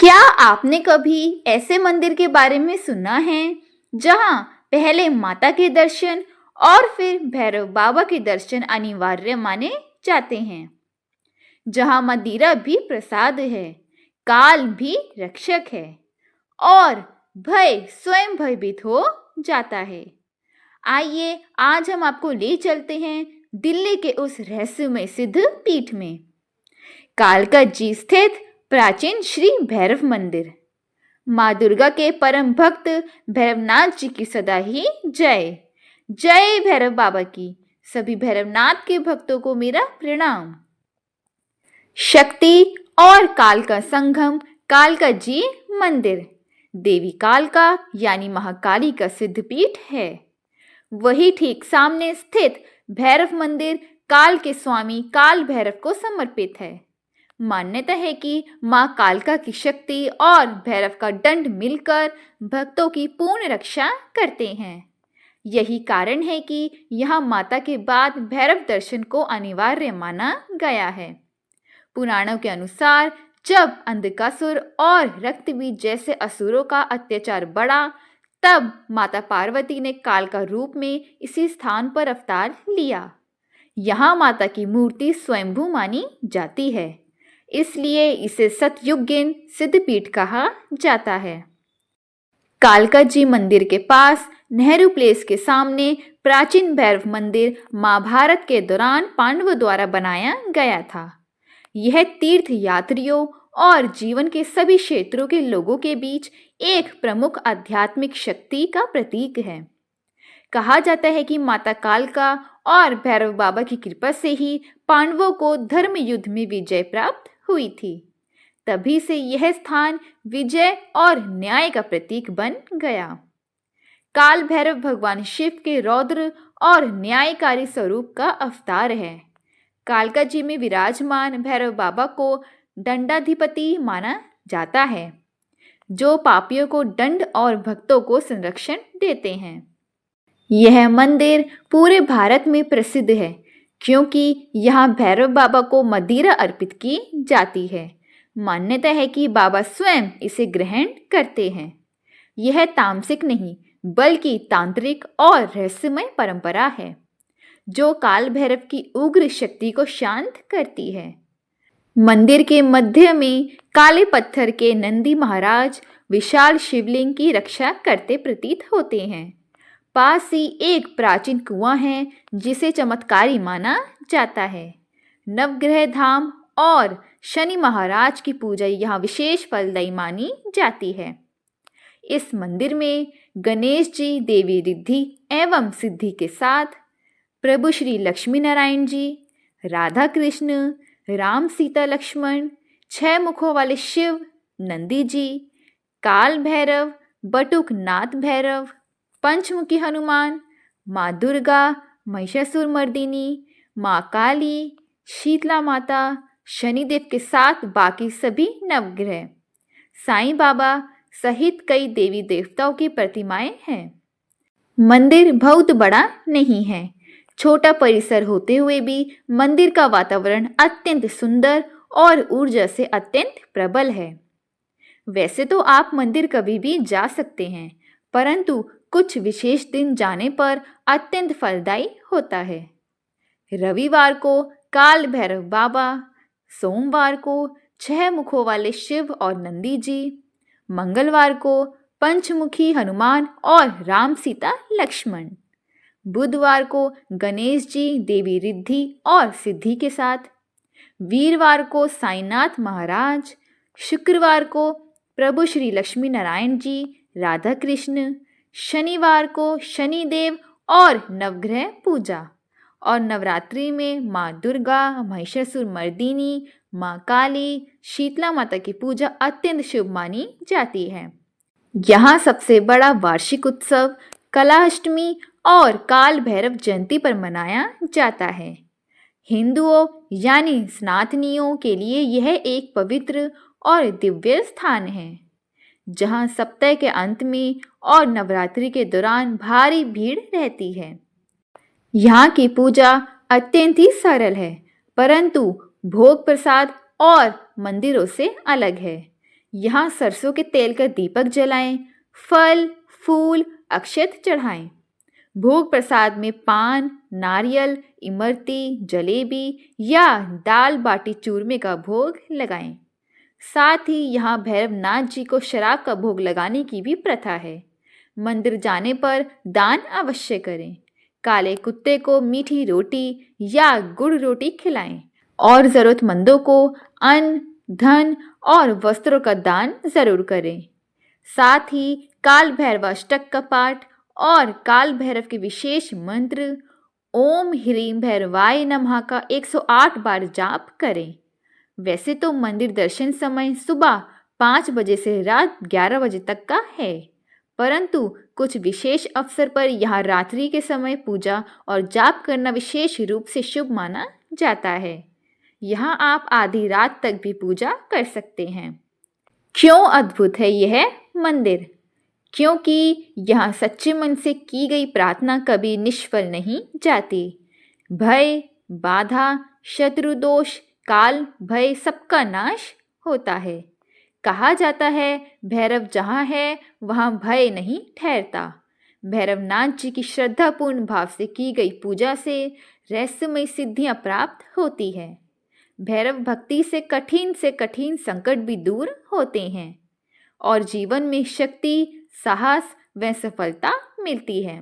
क्या आपने कभी ऐसे मंदिर के बारे में सुना है जहां पहले माता के दर्शन और फिर भैरव बाबा के दर्शन अनिवार्य माने जाते हैं, जहां मदिरा भी प्रसाद है, काल भी रक्षक है और भय स्वयं भयभीत हो जाता है। आइए आज हम आपको ले चलते हैं दिल्ली के उस रहस्यमय सिद्ध पीठ में, कालकाजी स्थित प्राचीन श्री भैरव मंदिर। माँ दुर्गा के परम भक्त भैरवनाथ जी की सदा ही जय जय। भैरव बाबा की सभी भैरवनाथ के भक्तों को मेरा प्रणाम। शक्ति और काल का संगम कालकाजी मंदिर देवी कालका यानी महाकाली का सिद्ध पीठ है। वही ठीक सामने स्थित भैरव मंदिर काल के स्वामी काल भैरव को समर्पित है। मान्यता है कि मां कालका की शक्ति और भैरव का दंड मिलकर भक्तों की पूर्ण रक्षा करते हैं। यही कारण है कि यहां माता के बाद भैरव दर्शन को अनिवार्य माना गया है। पुराणों के अनुसार जब अंधकासुर और रक्तबीज जैसे असुरों का अत्याचार बढ़ा, तब माता पार्वती ने काल का रूप में इसी स्थान पर अवतार लिया। यहाँ माता की मूर्ति स्वयंभू मानी जाती है, इसलिए इसे सतयुगीन सिद्धपीठ कहा जाता है। कालकाजी मंदिर के पास नेहरू प्लेस के सामने प्राचीन भैरव मंदिर महाभारत के दौरान पांडवों द्वारा बनाया गया था। यह तीर्थ यात्रियों और जीवन के सभी क्षेत्रों के लोगों के बीच एक प्रमुख आध्यात्मिक शक्ति का प्रतीक है। कहा जाता है कि माता कालका और भैरव बाबा की कृपा से ही पांडवों को धर्म युद्ध में विजय प्राप्त हुई थी। तभी से यह स्थान विजय और न्याय का प्रतीक बन गया। काल भैरव भगवान शिव के रौद्र और न्यायकारी स्वरूप का अवतार है। कालकाजी में विराजमान भैरव बाबा को दंडाधिपति माना जाता है, जो पापियों को दंड और भक्तों को संरक्षण देते हैं। यह मंदिर पूरे भारत में प्रसिद्ध है क्योंकि यहाँ भैरव बाबा को मदिरा अर्पित की जाती है। मान्यता है कि बाबा स्वयं इसे ग्रहण करते हैं। यह तामसिक नहीं बल्कि तांत्रिक और रहस्यमय परंपरा है, जो काल भैरव की उग्र शक्ति को शांत करती है। मंदिर के मध्य में काले पत्थर के नंदी महाराज विशाल शिवलिंग की रक्षा करते प्रतीत होते हैं। पास ही एक प्राचीन कुआं है जिसे चमत्कारी माना जाता है। नवग्रह धाम और शनि महाराज की पूजा यहाँ विशेष फलदायी मानी जाती है। इस मंदिर में गणेश जी देवी रिद्धि एवं सिद्धि के साथ प्रभु श्री लक्ष्मी नारायण जी, राधा कृष्ण, राम सीता लक्ष्मण, 6 मुखों वाले शिव, नंदी जी, काल भैरव, बटुक नाथ भैरव, पंचमुखी हनुमान, माँ दुर्गा, महिषासुर मर्दिनी, माँ काली, शीतला माता, शनिदेव के साथ बाकी सभी नवग्रह, साईं बाबा सहित कई देवी देवताओं की प्रतिमाएं हैं। मंदिर बहुत बड़ा नहीं है। छोटा परिसर होते हुए भी मंदिर का वातावरण अत्यंत सुंदर और ऊर्जा से अत्यंत प्रबल है। वैसे तो आप मंदिर कभी भी जा सकते हैं, परंतु कुछ विशेष दिन जाने पर अत्यंत फलदायी होता है। रविवार को काल भैरव बाबा, सोमवार को 6 मुखों वाले शिव और नंदी जी, मंगलवार को पंचमुखी हनुमान और राम सीता लक्ष्मण, बुधवार को गणेश जी देवी रिद्धि और सिद्धि के साथ, वीरवार को साईनाथ महाराज, शुक्रवार को प्रभु श्री लक्ष्मी नारायण जी, राधा कृष्ण, शनिवार को शनिदेव और नवग्रह पूजा, और नवरात्रि में माँ दुर्गा, महिषासुर मर्दिनी, माँ काली, शीतला माता की पूजा अत्यंत शुभ मानी जाती है। यहाँ सबसे बड़ा वार्षिक उत्सव कलाष्टमी और काल भैरव जयंती पर मनाया जाता है। हिंदुओं यानी सनातनियों के लिए यह एक पवित्र और दिव्य स्थान है, जहां सप्ताह के अंत में और नवरात्रि के दौरान भारी भीड़ रहती है। यहाँ की पूजा अत्यंत ही सरल है, परंतु भोग प्रसाद और मंदिरों से अलग है। यहाँ सरसों के तेल का दीपक जलाएं, फल, फूल, अक्षत चढ़ाएं। भोग प्रसाद में पान, नारियल, इमरती, जलेबी या दाल बाटी चूरमे का भोग लगाएं। साथ ही यहाँ भैरवनाथ जी को शराब का भोग लगाने की भी प्रथा है। मंदिर जाने पर दान अवश्य करें। काले कुत्ते को मीठी रोटी या गुड़ रोटी खिलाएं और जरूरतमंदों को अन्न, धन और वस्त्रों का दान जरूर करें। साथ ही काल भैरवाष्टक का पाठ और काल भैरव के विशेष मंत्र ओम ह्रीं भैरवाय नमः का 108 बार जाप करें। वैसे तो मंदिर दर्शन समय सुबह 5 बजे से रात 11 बजे तक का है, परंतु कुछ विशेष अवसर पर यहाँ रात्रि के समय पूजा और जाप करना विशेष रूप से शुभ माना जाता है। यहाँ आप आधी रात तक भी पूजा कर सकते हैं। क्यों अद्भुत है यह मंदिर? क्योंकि यहाँ सच्चे मन से की गई प्रार्थना कभी निष्फल नहीं जाती। भय, बाधा, शत्रु दोष, काल, भय सबका नाश होता है। कहा जाता है भैरव जहाँ है वहाँ भय नहीं ठहरता। भैरवनाथ जी की श्रद्धापूर्ण भाव से की गई पूजा से रहस्यमय सिद्धियाँ प्राप्त होती है। भैरव भक्ति से कठिन संकट भी दूर होते हैं और जीवन में शक्ति, साहस व सफलता मिलती है।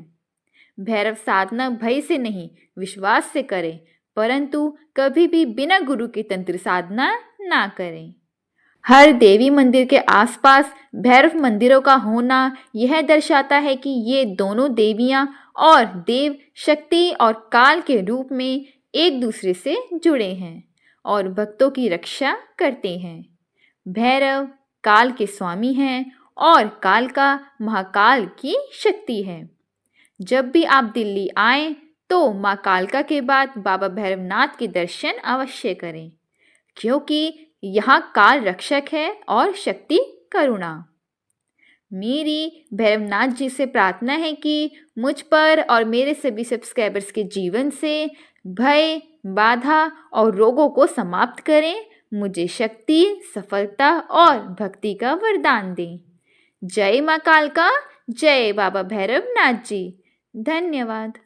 भैरव साधना भय से नहीं विश्वास से करें, परंतु कभी भी बिना गुरु के तंत्र साधना ना करें। हर देवी मंदिर के आसपास भैरव मंदिरों का होना यह दर्शाता है कि ये दोनों देवियां और देव शक्ति और काल के रूप में एक दूसरे से जुड़े हैं और भक्तों की रक्षा करते हैं। भैरव काल के स्वामी हैं और काल का महाकाल की शक्ति है। जब भी आप दिल्ली आएं तो माँ कालका के बाद बाबा भैरवनाथ के दर्शन अवश्य करें, क्योंकि यहाँ काल रक्षक है और शक्ति करुणा। मेरी भैरवनाथ जी से प्रार्थना है कि मुझ पर और मेरे सभी सब्सक्राइबर्स के जीवन से भय, बाधा और रोगों को समाप्त करें, मुझे शक्ति, सफलता और भक्ति का वरदान दें। जय माँ कालका, जय बाबा भैरवनाथ जी। धन्यवाद।